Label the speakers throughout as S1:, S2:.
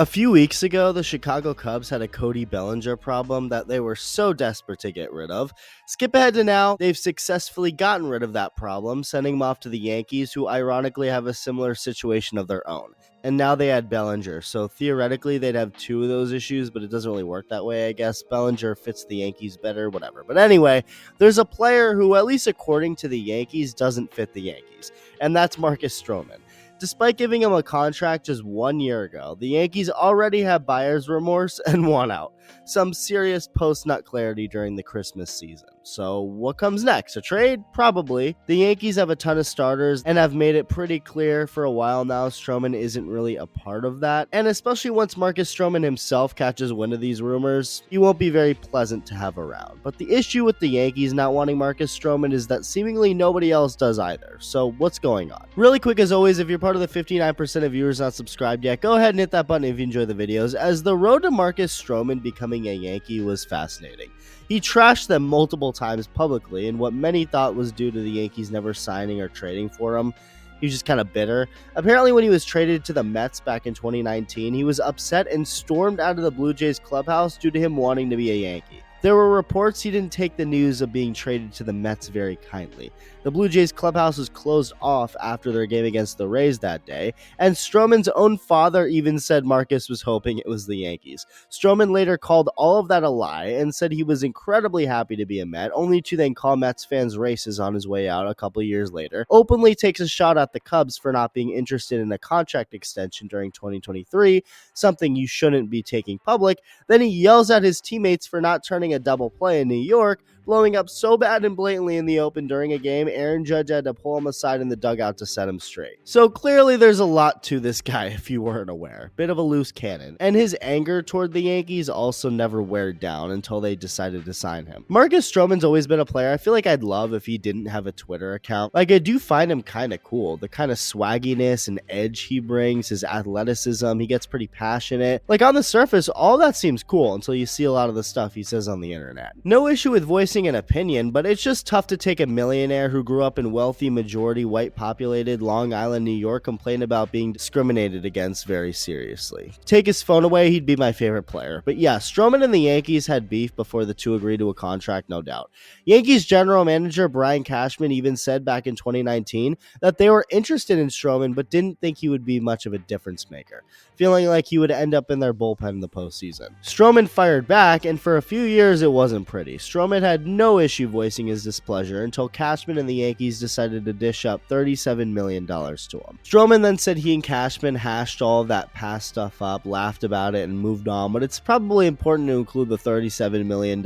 S1: A few weeks ago, the Chicago Cubs had a Cody Bellinger problem that they were so desperate to get rid of. Skip ahead to now, they've successfully gotten rid of that problem, sending him off to the Yankees, who ironically have a similar situation of their own. And now they add Bellinger, so theoretically they'd have two of those issues, but it doesn't really work that way, I guess. Bellinger fits the Yankees better, whatever. But anyway, there's a player who, at least according to the Yankees, doesn't fit the Yankees, and that's Marcus Stroman. Despite giving him a contract just 1 year ago, the Yankees already have buyer's remorse and want out. Some serious post-nut clarity during the Christmas season. So what comes next? A trade? Probably. The Yankees have a ton of starters and have made it pretty clear for a while now Stroman isn't really a part of that. And especially once Marcus Stroman himself catches wind of these rumors, he won't be very pleasant to have around. But the issue with the Yankees not wanting Marcus Stroman is that seemingly nobody else does either. So what's going on? Really quick, as always, if you're part of the 59% of viewers not subscribed yet, go ahead and hit that button if you enjoy the videos, as the road to Marcus Stroman becoming a Yankee was fascinating. He trashed them multiple times publicly in what many thought was due to the Yankees never signing or trading for him. He was just kind of bitter. Apparently, when he was traded to the Mets back in 2019, he was upset and stormed out of the Blue Jays clubhouse due to him wanting to be a Yankee. There were reports he didn't take the news of being traded to the Mets very kindly. The Blue Jays clubhouse was closed off after their game against the Rays that day, and Stroman's own father even said Marcus was hoping it was the Yankees. Stroman later called all of that a lie and said he was incredibly happy to be a Met, only to then call Mets fans racist on his way out a couple years later, openly takes a shot at the Cubs for not being interested in a contract extension during 2023, something you shouldn't be taking public. Then he yells at his teammates for not turning a double play in New York, blowing up so bad and blatantly in the open during a game, Aaron Judge had to pull him aside in the dugout to set him straight. So clearly there's a lot to this guy if you weren't aware. Bit of a loose cannon. And his anger toward the Yankees also never weared down until they decided to sign him. Marcus Stroman's always been a player I feel like I'd love if he didn't have a Twitter account. Like, I do find him kind of cool. The kind of swagginess and edge he brings, his athleticism, he gets pretty passionate. Like, on the surface, all that seems cool until you see a lot of the stuff he says on the internet. No issue with voicing an opinion, but it's just tough to take a millionaire who grew up in wealthy, majority white populated Long Island, New York, complain about being discriminated against very seriously. Take his phone away, he'd be my favorite player. But yeah, Stroman and the Yankees had beef before the two agreed to a contract, no doubt. Yankees general manager Brian Cashman even said back in 2019 that they were interested in Stroman but didn't think he would be much of a difference maker, feeling like he would end up in their bullpen in the postseason. Stroman fired back, and for a few years it wasn't pretty. Stroman had no issue voicing his displeasure until Cashman and the Yankees decided to dish up $37 million to him. Stroman then said he and Cashman hashed all of that past stuff up, laughed about it, and moved on, but it's probably important to include the $37 million.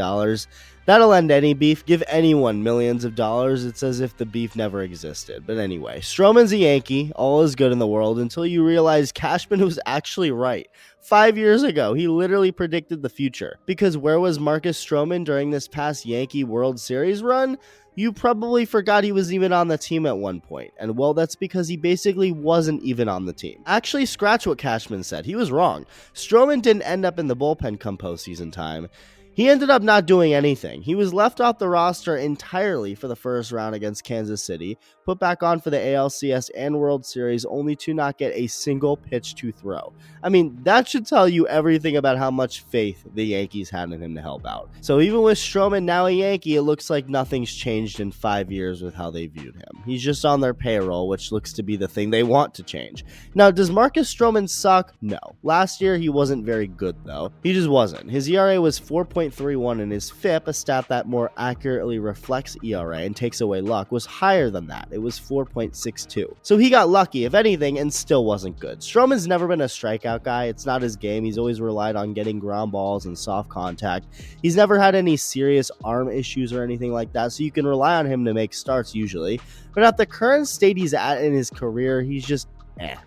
S1: That'll end any beef. Give anyone millions of dollars. It's as if the beef never existed. But anyway, Stroman's a Yankee. All is good in the world until you realize Cashman was actually right. 5 years ago, he literally predicted the future. Because where was Marcus Stroman during this past Yankee World Series run? You probably forgot he was even on the team at one point. And well, that's because he basically wasn't even on the team. Actually, scratch what Cashman said. He was wrong. Stroman didn't end up in the bullpen come postseason time. He ended up not doing anything. He was left off the roster entirely for the first round against Kansas City, put back on for the ALCS and World Series, only to not get a single pitch to throw. I mean, that should tell you everything about how much faith the Yankees had in him to help out. So even with Stroman now a Yankee, it looks like nothing's changed in 5 years with how they viewed him. He's just on their payroll, which looks to be the thing they want to change. Now, does Marcus Stroman suck? No. Last year, he wasn't very good, though. He just wasn't. His ERA was 4.31, and his FIP, a stat that more accurately reflects ERA and takes away luck, was higher than that. It was 4.62. So he got lucky, if anything, and still wasn't good. Stroman's never been a strikeout guy. It's not his game. He's always relied on getting ground balls and soft contact. He's never had any serious arm issues or anything like that, so you can rely on him to make starts usually. But at the current state he's at in his career, he's just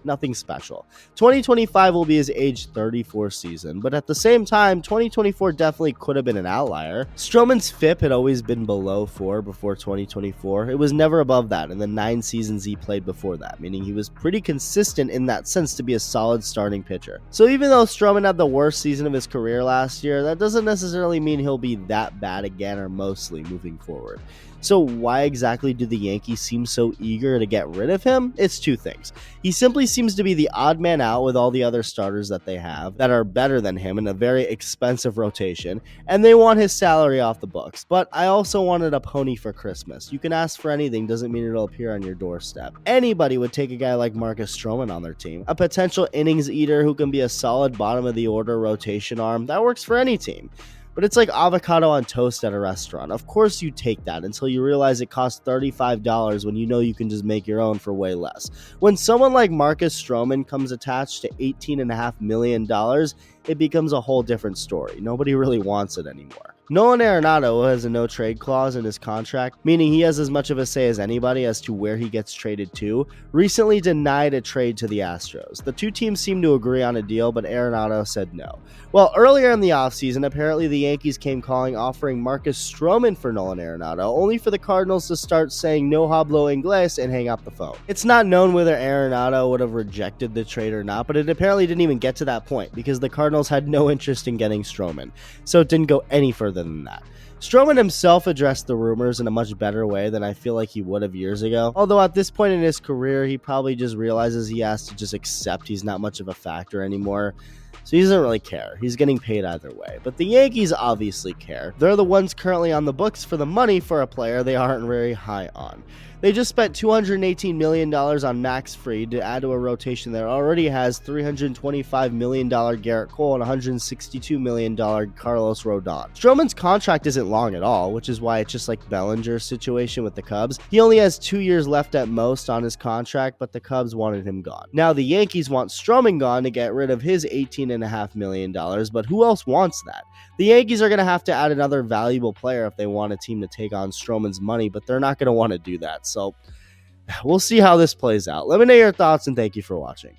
S1: nothing special. 2025 will be his age 34 season, but at the same time, 2024 definitely could have been an outlier. Stroman's FIP had always been below 4 before 2024. It was never above that in the 9 seasons he played before that, meaning he was pretty consistent in that sense to be a solid starting pitcher. So even though Stroman had the worst season of his career last year, that doesn't necessarily mean he'll be that bad again or mostly moving forward. So why exactly do the Yankees seem so eager to get rid of him? It's two things. He simply seems to be the odd man out with all the other starters that they have that are better than him in a very expensive rotation, and they want his salary off the books. But I also wanted a pony for Christmas. You can ask for anything, doesn't mean it'll appear on your doorstep. Anybody would take a guy like Marcus Stroman on their team, a potential innings eater who can be a solid bottom of the order rotation arm. That works for any team. But it's like avocado on toast at a restaurant. Of course you take that until you realize it costs $35 when you know you can just make your own for way less. When someone like Marcus Stroman comes attached to $18.5 million, it becomes a whole different story. Nobody really wants it anymore. Nolan Arenado has a no-trade clause in his contract, meaning he has as much of a say as anybody as to where he gets traded to, recently denied a trade to the Astros. The two teams seemed to agree on a deal, but Arenado said no. Well, earlier in the offseason, apparently the Yankees came calling offering Marcus Stroman for Nolan Arenado, only for the Cardinals to start saying no hablo inglés and hang up the phone. It's not known whether Arenado would have rejected the trade or not, but it apparently didn't even get to that point because the Cardinals had no interest in getting Stroman, so it didn't go any further than that. Stroman himself addressed the rumors in a much better way than I feel like he would have years ago. Although at this point in his career, he probably just realizes he has to just accept he's not much of a factor anymore. So he doesn't really care. He's getting paid either way. But the Yankees obviously care. They're the ones currently on the books for the money for a player they aren't very high on. They just spent $218 million on Max Fried to add to a rotation that already has $325 million Garrett Cole and $162 million Carlos Rodon. Stroman's contract isn't long at all, which is why it's just like Bellinger's situation with the Cubs. He only has 2 years left at most on his contract, but the Cubs wanted him gone. Now the Yankees want Stroman gone to get rid of his $18.5 million, but who else wants that? The Yankees are going to have to add another valuable player if they want a team to take on Stroman's money, but they're not going to want to do that. So we'll see how this plays out. Let me know your thoughts, and thank you for watching.